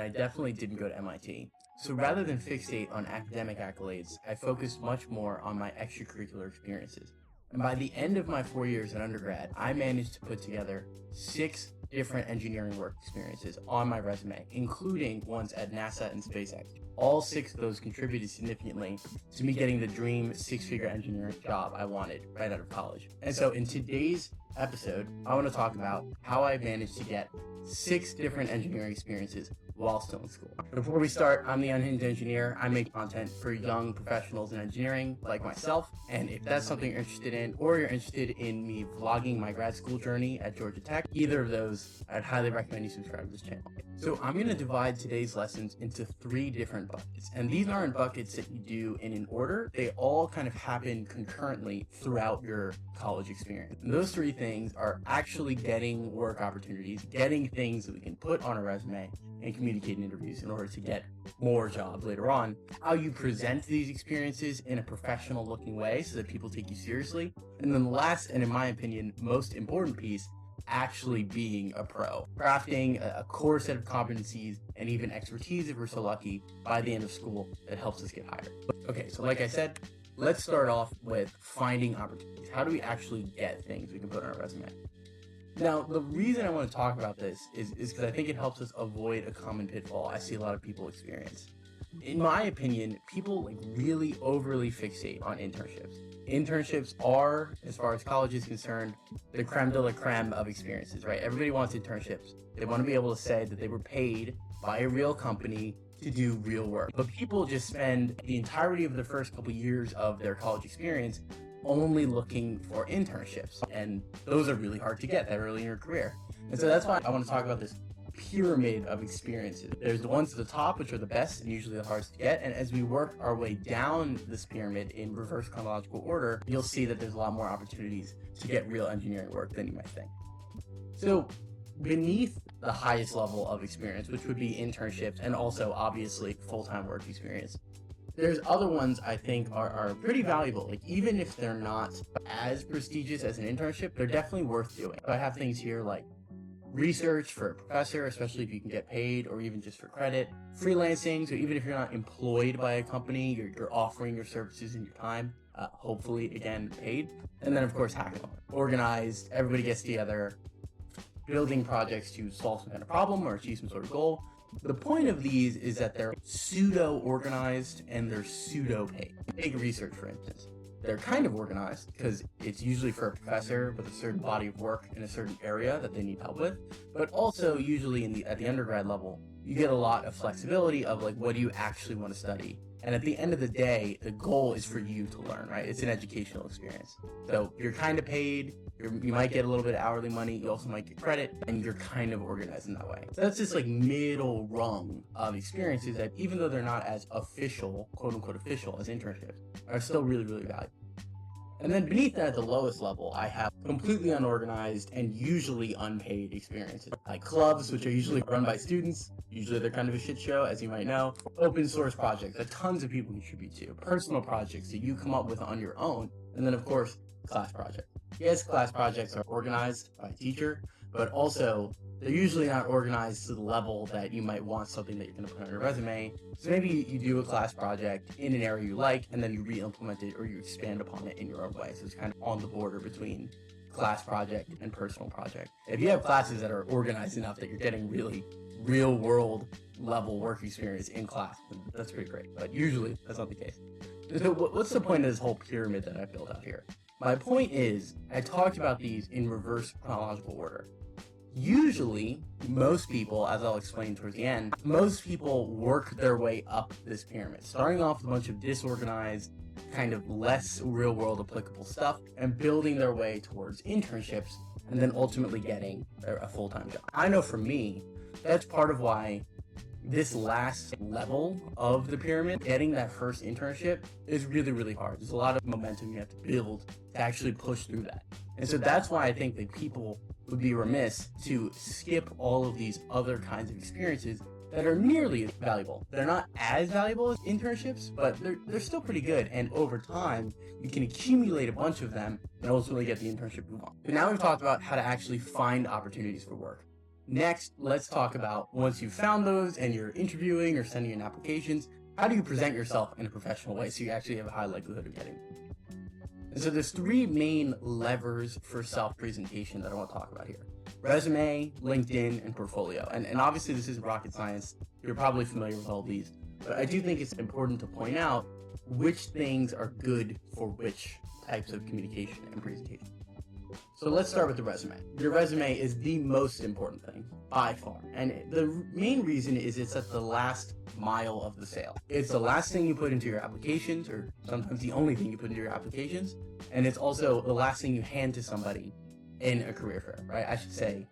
I definitely didn't go to MIT. So rather than fixate on academic accolades, I focused much more on my extracurricular experiences. And by the end of my 4 years in undergrad, I managed to put together 6 different engineering work experiences on my resume, including ones at NASA and SpaceX. All 6 of those contributed significantly to me getting the dream 6-figure engineering job I wanted right out of college. And so in today's episode, I want to talk about how I managed to get 6 different engineering experiences while still in school. Before we start, I'm the Unhinged Engineer. I make content for young professionals in engineering like myself, and if that's something you're interested in, or you're interested in me vlogging my grad school journey at Georgia Tech, either of those, I'd highly recommend you subscribe to this channel. So I'm going to divide today's lessons into 3 different buckets, and these aren't buckets that you do in an order. They all kind of happen concurrently throughout your college experience. And those 3 things are actually getting work opportunities, getting things that we can put on a resume, and communicate in interviews in order to get more jobs later on. How you present these experiences in a professional looking way so that people take you seriously. And then the last, and in my opinion, most important piece, actually being a pro. Crafting a core set of competencies and even expertise, if we're so lucky, by the end of school that helps us get hired. Okay, so like I said, let's start off with finding opportunities. How do we actually get things we can put on our resume? Now, the reason I want to talk about this is because I think it helps us avoid a common pitfall I see a lot of people experience. In my opinion, people really overly fixate on internships. Internships are, as far as college is concerned, the creme de la creme of experiences, right? Everybody wants internships. They want to be able to say that they were paid by a real company to do real work. But people just spend the entirety of the first couple years of their college experience only looking for internships, and those are really hard to get that early in your career. And so that's why I want to talk about this pyramid of experiences. There's the ones at the top, which are the best and usually the hardest to get, and as we work our way down this pyramid in reverse chronological order, you'll see that there's a lot more opportunities to get real engineering work than you might think. So beneath the highest level of experience, which would be internships and also obviously full-time work experience, there's other ones I think are pretty valuable. Like, even if they're not as prestigious as an internship, they're definitely worth doing. So I have things here like research for a professor, especially if you can get paid, or even just for credit. Freelancing, so even if you're not employed by a company, you're offering your services and your time, hopefully, again, paid. And then, of course, hackathon. Organized, everybody gets together, building projects to solve some kind of problem or achieve some sort of goal. The point of these is that they're pseudo-organized and they're pseudo-paid. Take research, for instance. They're kind of organized because it's usually for a professor with a certain body of work in a certain area that they need help with, but also usually at the undergrad level, you get a lot of flexibility of what do you actually want to study. And at the end of the day, the goal is for you to learn, right? It's an educational experience. So you're kind of paid, you might get a little bit of hourly money, you also might get credit, and you're kind of organized in that way. So that's this middle rung of experiences that, even though they're not as official, quote unquote official, as internships, are still really, really valuable. And then beneath that, at the lowest level, I have completely unorganized and usually unpaid experiences, like clubs, which are usually run by students. Usually they're kind of a shit show, as you might know. Open source projects that tons of people contribute to. Personal projects that you come up with on your own. And then, of course, class projects. Yes, class projects are organized by a teacher, but also they're usually not organized to the level that you might want something that you're going to put on your resume. So maybe you do a class project in an area you like, and then you re-implement it or you expand upon it in your own way. So it's kind of on the border between class project and personal project. If you have classes that are organized enough that you're getting really real world level work experience in class, that's pretty great. But usually that's not the case. So what's the point of this whole pyramid that I built out here? My point is, I talked about these in reverse chronological order. Usually, most people, as I'll explain towards the end, most people work their way up this pyramid, starting off with a bunch of disorganized, kind of less real-world applicable stuff, and building their way towards internships, and then ultimately getting a full-time job. I know for me, that's part of why this last level of the pyramid, getting that first internship, is really, really hard. There's a lot of momentum you have to build to actually push through that. And so that's why I think that people would be remiss to skip all of these other kinds of experiences that are nearly as valuable. They're not as valuable as internships, but they're still pretty good. And over time, you can accumulate a bunch of them and ultimately get the internship you want. But now we've talked about how to actually find opportunities for work. Next, let's talk about once you've found those and you're interviewing or sending in applications, how do you present yourself in a professional way so you actually have a high likelihood of getting it? And so there's three main levers for self-presentation that I want to talk about here. Resume, LinkedIn, and portfolio. And obviously this isn't rocket science. You're probably familiar with all these. But I do think it's important to point out which things are good for which types of communication and presentation. So let's start with the resume. Your resume is the most important thing, by far. And the main reason is it's at the last mile of the sale. It's the last thing you put into your applications, or sometimes the only thing you put into your applications. And it's also the last thing you hand to somebody in a career fair, right? I should say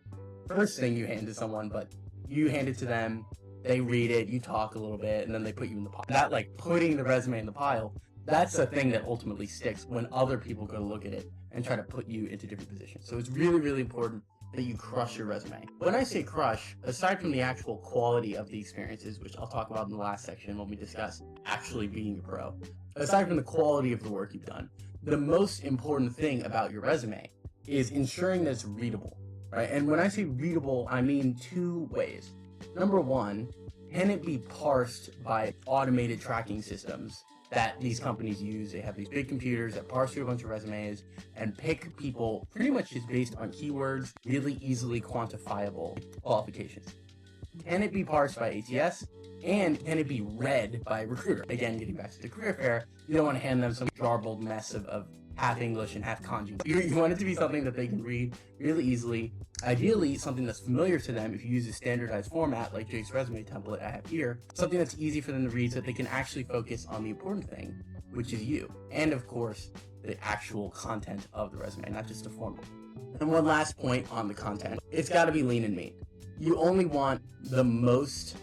first thing you hand to someone, but you hand it to them, they read it, you talk a little bit, and then they put you in the pile. That, like, putting the resume in the pile, that's a thing that ultimately sticks when other people go to look at it and try to put you into different positions. So it's really, really important that you crush your resume. When I say crush, aside from the actual quality of the experiences, which I'll talk about in the last section when we discuss actually being a pro, aside from the quality of the work you've done, the most important thing about your resume is ensuring that it's readable, right? And when I say readable, I mean two ways. Number one, can it be parsed by automated tracking systems that these companies use? They have these big computers that parse through a bunch of resumes and pick people pretty much just based on keywords, really easily quantifiable qualifications. Can it be parsed by ATS? And can it be read by a recruiter? Again, getting back to the career fair, you don't want to hand them some garbled mess of half English and half kanji. You want it to be something that they can read really easily. Ideally, something that's familiar to them if you use a standardized format like Jake's resume template I have here. Something that's easy for them to read so that they can actually focus on the important thing, which is you. And of course, the actual content of the resume, not just the format. And one last point on the content. It's got to be lean and mean. You only want the most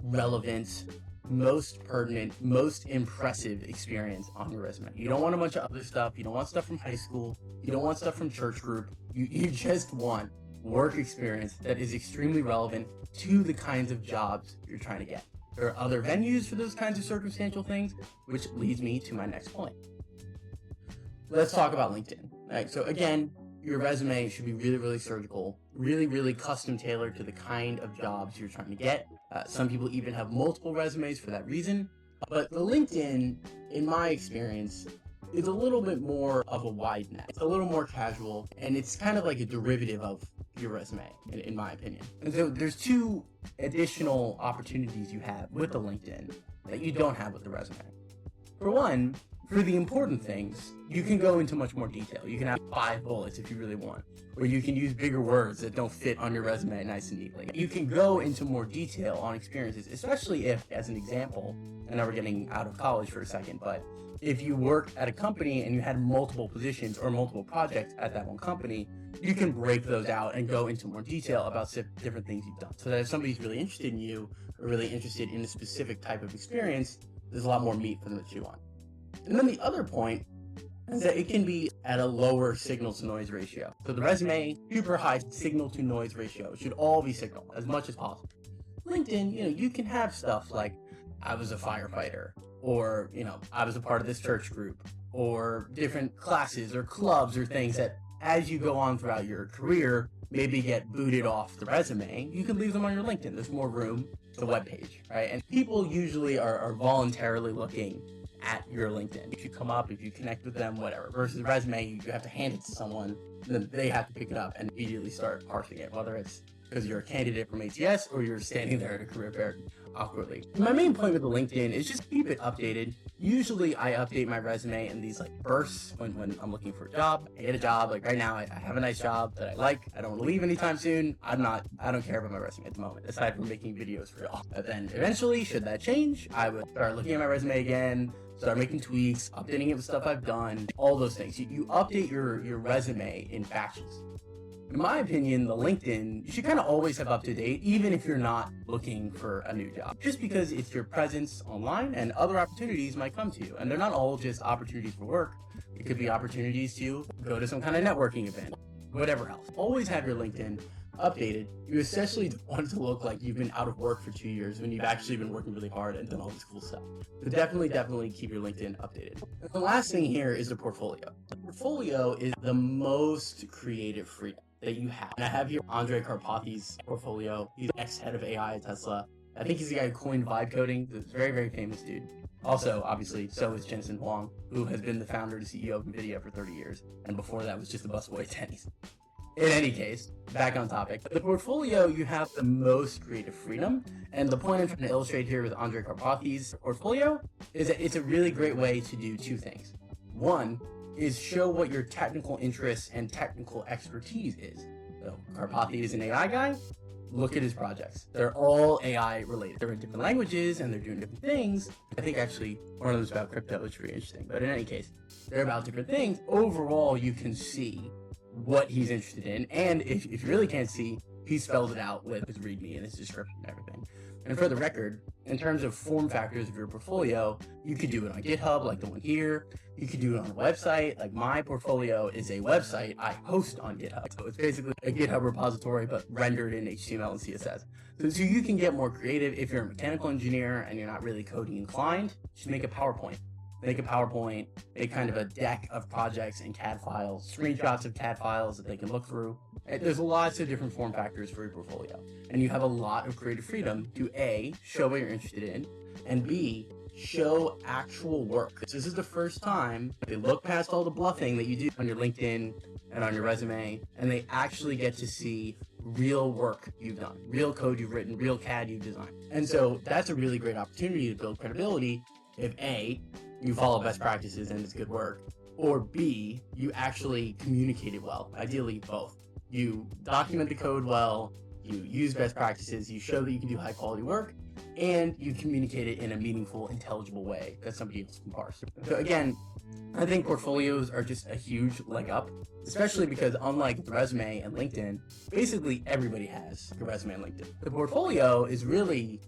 relevant, most pertinent, most impressive experience on your resume. You don't want a bunch of other stuff. You don't want stuff from high school. You don't want stuff from church group. You just want work experience that is extremely relevant to the kinds of jobs you're trying to get. There are other venues for those kinds of circumstantial things, which leads me to my next point. Let's talk about LinkedIn. All right, so again, your resume should be really, really surgical, really, really custom tailored to the kind of jobs you're trying to get. Some people even have multiple resumes for that reason. But the LinkedIn, in my experience, is a little bit more of a wide net. It's a little more casual, and it's kind of like a derivative of your resume, in my opinion. And so there's two additional opportunities you have with the LinkedIn that you don't have with the resume. For one, for the important things, you can go into much more detail. You can have 5 bullets if you really want, or you can use bigger words that don't fit on your resume nice and neatly. You can go into more detail on experiences, especially if, as an example, I know we're getting out of college for a second, but if you work at a company and you had multiple positions or multiple projects at that one company, you can break those out and go into more detail about different things you've done. So that if somebody's really interested in you or really interested in a specific type of experience, there's a lot more meat for them to chew on. And then the other point is that it can be at a lower signal to noise ratio. So the resume, super high signal to noise ratio. It should all be signal as much as possible. LinkedIn, you can have stuff like, I was a firefighter, or, I was a part of this church group, or different classes or clubs or things that as you go on throughout your career, maybe get booted off the resume. You can leave them on your LinkedIn. There's more room to the webpage, right? And people usually are voluntarily looking at your LinkedIn. If you come up, if you connect with them, whatever. Versus resume, you have to hand it to someone, then they have to pick it up and immediately start parsing it, whether it's because you're a candidate from ATS or you're standing there at a career fair awkwardly. My main point with the LinkedIn is just keep it updated. Usually I update my resume in these bursts when I'm looking for a job. I get a job, like right now I have a nice job that I like. I don't want to leave anytime soon. I don't care about my resume at the moment, aside from making videos for y'all. But then eventually, should that change, I would start looking at my resume again, start making tweaks, updating it with stuff I've done, all those things. You update your resume in batches. In my opinion, the LinkedIn, you should kind of always have up to date, even if you're not looking for a new job. Just because it's your presence online and other opportunities might come to you. And they're not all just opportunities for work. It could be opportunities to go to some kind of networking event, whatever else. Always have your LinkedIn updated. You especially don't want it to look like you've been out of work for 2 years when you've actually been working really hard and done all this cool stuff. So definitely keep your LinkedIn updated. And the last thing here is the portfolio. The portfolio is the most creative freedom. that you have. And I have here Andrej Karpathy's portfolio. He's ex-head of AI at Tesla. I think he's the guy who coined vibe coding. This very, very famous dude. Also, obviously, so is Jensen Huang, who has been the founder and CEO of NVIDIA for 30 years. And before that was just a busboy at Tenny's. In any case, back on topic. The portfolio, you have the most creative freedom. And the point I'm trying to illustrate here with Andrej Karpathy's portfolio is that it's a really great way to do two things. One is show what your technical interests and technical expertise is. So Karpathy is an AI guy. Look at his projects. They're all AI related. They're in different languages and they're doing different things. I think actually one of them is about crypto, which is pretty interesting. But in any case, they're about different things. Overall, you can see what he's interested in. And if you really can't see, he spells it out with his README and his description and everything. And for the record, in terms of form factors of your portfolio, you could do it on GitHub, like the one here. You could do it on a website. Like my portfolio is a website I host on GitHub. So it's basically a GitHub repository, but rendered in HTML and CSS. So you can get more creative. If you're a mechanical engineer and you're not really coding inclined, just make a PowerPoint. Make a PowerPoint, make kind of a deck of projects and CAD files, screenshots of CAD files that they can look through. There's lots of different form factors for your portfolio. And you have a lot of creative freedom to A, show what you're interested in, and B, show actual work. This is the first time they look past all the bluffing that you do on your LinkedIn and on your resume, and they actually get to see real work you've done, real code you've written, real CAD you've designed. And so that's a really great opportunity to build credibility if A, you follow best practices and it's good work, or B, you actually communicate it well, ideally both. You document the code well, you use best practices, you show that you can do high quality work, and you communicate it in a meaningful, intelligible way that somebody else can parse. So again, I think portfolios are just a huge leg up, especially because unlike the resume and LinkedIn, basically everybody has a resume and LinkedIn. The portfolio is really,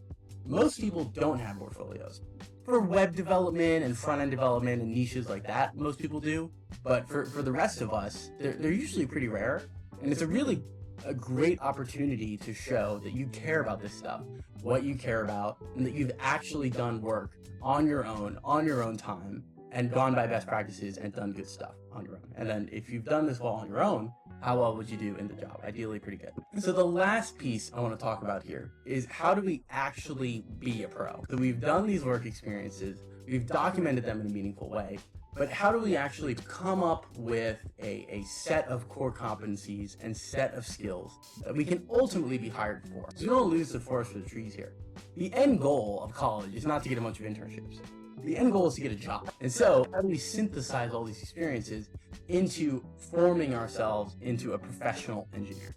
most people don't have portfolios. For web development and front-end development and niches like that, most people do. But for the rest of us, they're usually pretty rare. And it's a great opportunity to show that you care about this stuff, what you care about, and that you've actually done work on your own time, and gone by best practices and done good stuff on your own. And then if you've done this well on your own, how well would you do in the job? Ideally pretty good. So the last piece I want to talk about here is how do we actually be a pro? So we've done these work experiences, we've documented them in a meaningful way, but how do we actually come up with a set of core competencies and set of skills that we can ultimately be hired for? So we don't lose the forest for the trees here. The end goal of college is not to get a bunch of internships. The end goal is to get a job. And so how do we synthesize all these experiences into forming ourselves into a professional engineer?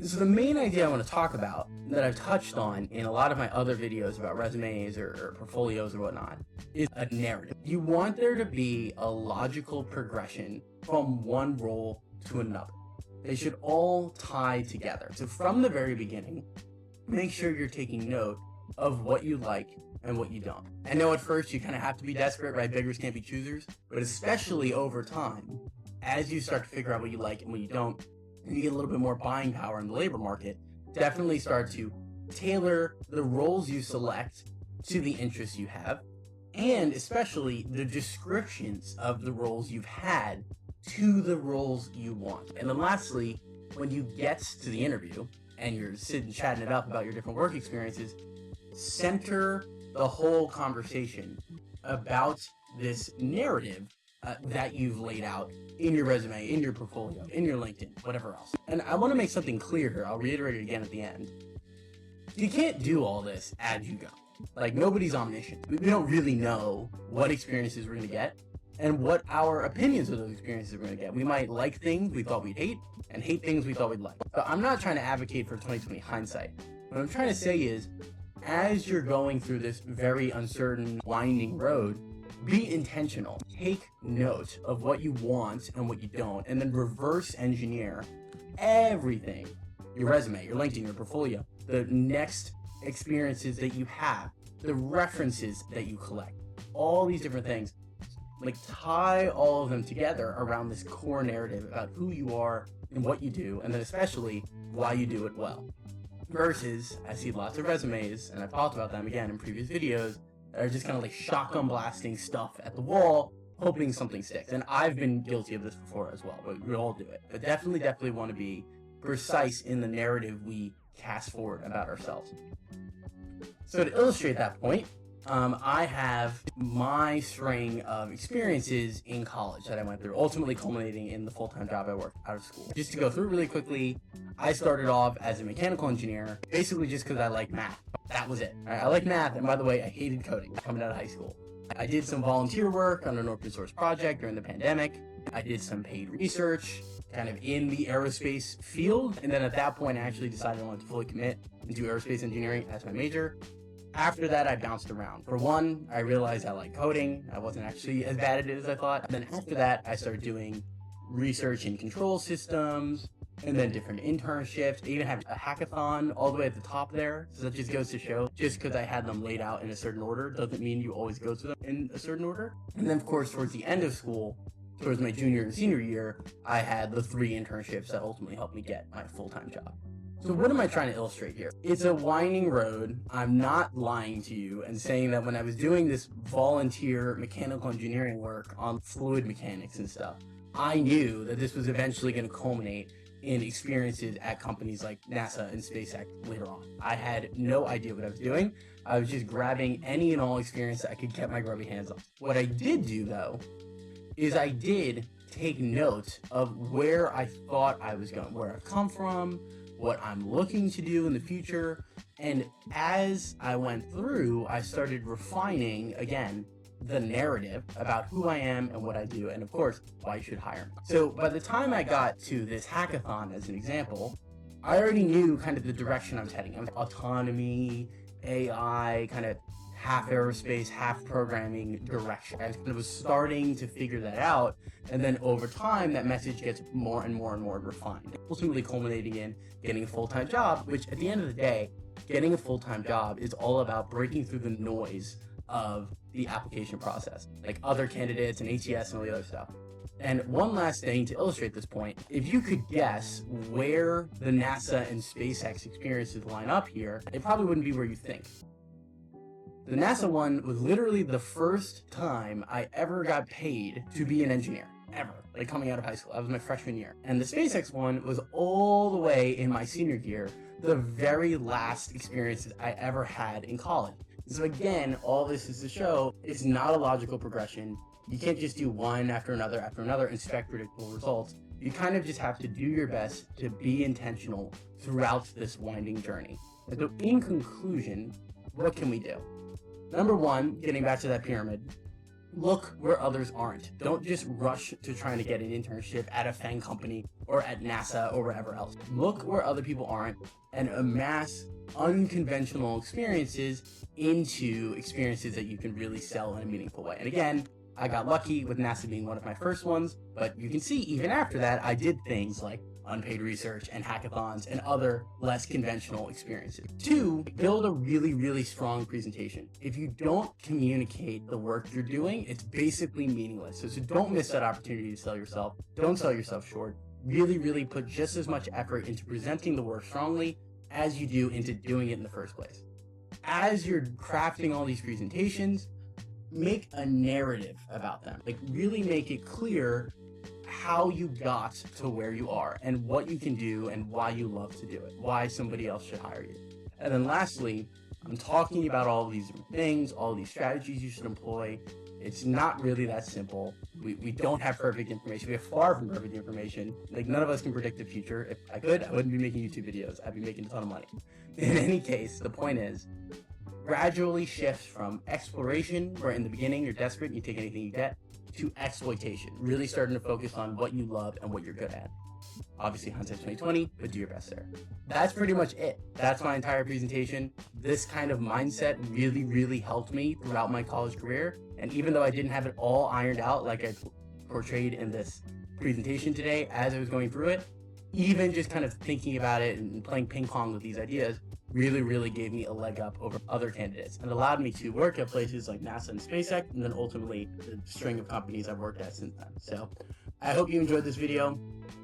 So the main idea I want to talk about that I've touched on in a lot of my other videos about resumes or portfolios or whatnot is a narrative. You want there to be a logical progression from one role to another. They should all tie together. So from the very beginning, make sure you're taking note of what you like and what you don't. I know at first you kind of have to be desperate, right? Beggars can't be choosers, but especially over time, as you start to figure out what you like and what you don't, and you get a little bit more buying power in the labor market, definitely start to tailor the roles you select to the interests you have, and especially the descriptions of the roles you've had to the roles you want. And then lastly, when you get to the interview and you're sitting chatting it up about your different work experiences, center the whole conversation about this narrative that you've laid out in your resume, in your portfolio, in your LinkedIn, whatever else. And I want to make something clear here. I'll reiterate it again at the end. You can't do all this as you go. Like, nobody's omniscient. We don't really know what experiences we're going to get and what our opinions of those experiences we're going to get. We might like things we thought we'd hate and hate things we thought we'd like. But I'm not trying to advocate for 2020 hindsight. What I'm trying to say is, as you're going through this very uncertain, winding road, be intentional. Take note of what you want and what you don't, and then reverse engineer everything. Your resume, your LinkedIn, your portfolio, the next experiences that you have, the references that you collect, all these different things. Like, tie all of them together around this core narrative about who you are and what you do, and then especially why you do it well. Versus, I see lots of resumes, and I've talked about them again in previous videos, that are just kind of like shotgun blasting stuff at the wall hoping something sticks. And I've been guilty of this before as well, but we all do it. But definitely want to be precise in the narrative we cast forward about ourselves. So to illustrate that point, I have my string of experiences in college that I went through, ultimately culminating in the full-time job I worked out of school. Just to go through really quickly, I started off as a mechanical engineer, basically just because I like math. That was it. I like math, and by the way, I hated coding coming out of high school. I did some volunteer work on an open source project during the pandemic. I did some paid research, kind of in the aerospace field, and then at that point, I actually decided I wanted to fully commit and do aerospace engineering as my major. After that, I bounced around. For one, I realized I like coding. I wasn't actually as bad at it as I thought. And then after that, I started doing research in control systems, and then different internships. I even had a hackathon all the way at the top there. So that just goes to show, just because I had them laid out in a certain order doesn't mean you always go to them in a certain order. And then, of course, towards the end of school, towards my junior and senior year, I had the 3 internships that ultimately helped me get my full-time job. So what am I trying to illustrate here? It's a winding road. I'm not lying to you and saying that when I was doing this volunteer mechanical engineering work on fluid mechanics and stuff, I knew that this was eventually going to culminate in experiences at companies like NASA and SpaceX later on. I had no idea what I was doing. I was just grabbing any and all experience that I could get my grubby hands on. What I did do, though, is I did take note of where I thought I was going, where I've come from, what I'm looking to do in the future. And as I went through, I started refining, again, the narrative about who I am and what I do, and of course, why you should hire me. So by the time I got to this hackathon, as an example, I already knew kind of the direction I was heading. Autonomy, AI, kind of half aerospace, half programming direction. I kind of was starting to figure that out, and then over time, that message gets more and more and more refined, ultimately culminating in getting a full-time job, which at the end of the day, getting a full-time job is all about breaking through the noise of the application process, like other candidates and ATS and all the other stuff. And one last thing to illustrate this point, if you could guess where the NASA and SpaceX experiences line up here, it probably wouldn't be where you think. The NASA one was literally the first time I ever got paid to be an engineer, ever, like coming out of high school. That was my freshman year. And the SpaceX one was all the way in my senior year, the very last experiences I ever had in college. So again, all this is to show it's not a logical progression. You can't just do one after another and expect predictable results. You kind of just have to do your best to be intentional throughout this winding journey. And so in conclusion, what can we do? Number one, getting back to that pyramid, look where others aren't. Don't just rush to trying to get an internship at a FANG company or at NASA or wherever else. Look where other people aren't and amass unconventional experiences into experiences that you can really sell in a meaningful way. And again, I got lucky with NASA being one of my first ones, but you can see even after that, I did things like unpaid research and hackathons and other less conventional experiences. 2, build a really strong presentation. If you don't communicate the work you're doing, it's basically meaningless. So don't miss that opportunity to sell yourself. Don't sell yourself short. Really put just as much effort into presenting the work strongly as you do into doing it in the first place. As you're crafting all these presentations, make a narrative about them. Like really make it clear how you got to where you are and what you can do and why you love to do it, why somebody else should hire you. And then lastly, I'm talking about all of these different things, all these strategies you should employ. It's not really that simple. We don't have perfect information. We have far from perfect information. Like none of us can predict the future. If I could, I wouldn't be making YouTube videos. I'd be making a ton of money. In any case, the point is, gradually shift from exploration, where in the beginning you're desperate and you take anything you get, to exploitation, really starting to focus on what you love and what you're good at. Obviously, hindsight's 2020, but do your best there. That's pretty much it. That's my entire presentation. This kind of mindset really helped me throughout my college career. And even though I didn't have it all ironed out like I portrayed in this presentation today, as I was going through it, even just kind of thinking about it and playing ping pong with these ideas really gave me a leg up over other candidates and allowed me to work at places like NASA and SpaceX, and then ultimately the string of companies I've worked at since then. So I hope you enjoyed this video.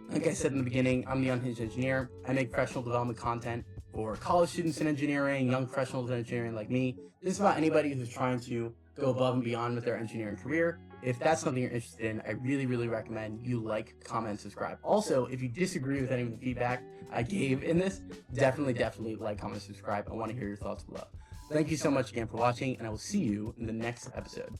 Like I said in the beginning, I'm the Unhinged Engineer. I make professional development content for college students in engineering, young professionals in engineering like me. This is about anybody who's trying to go above and beyond with their engineering career. if that's something you're interested in, I really, really recommend you like, comment, subscribe. Also, if you disagree with any of the feedback I gave in this, definitely like, comment, subscribe. I want to hear your thoughts below. Thank you so much again for watching, and I will see you in the next episode.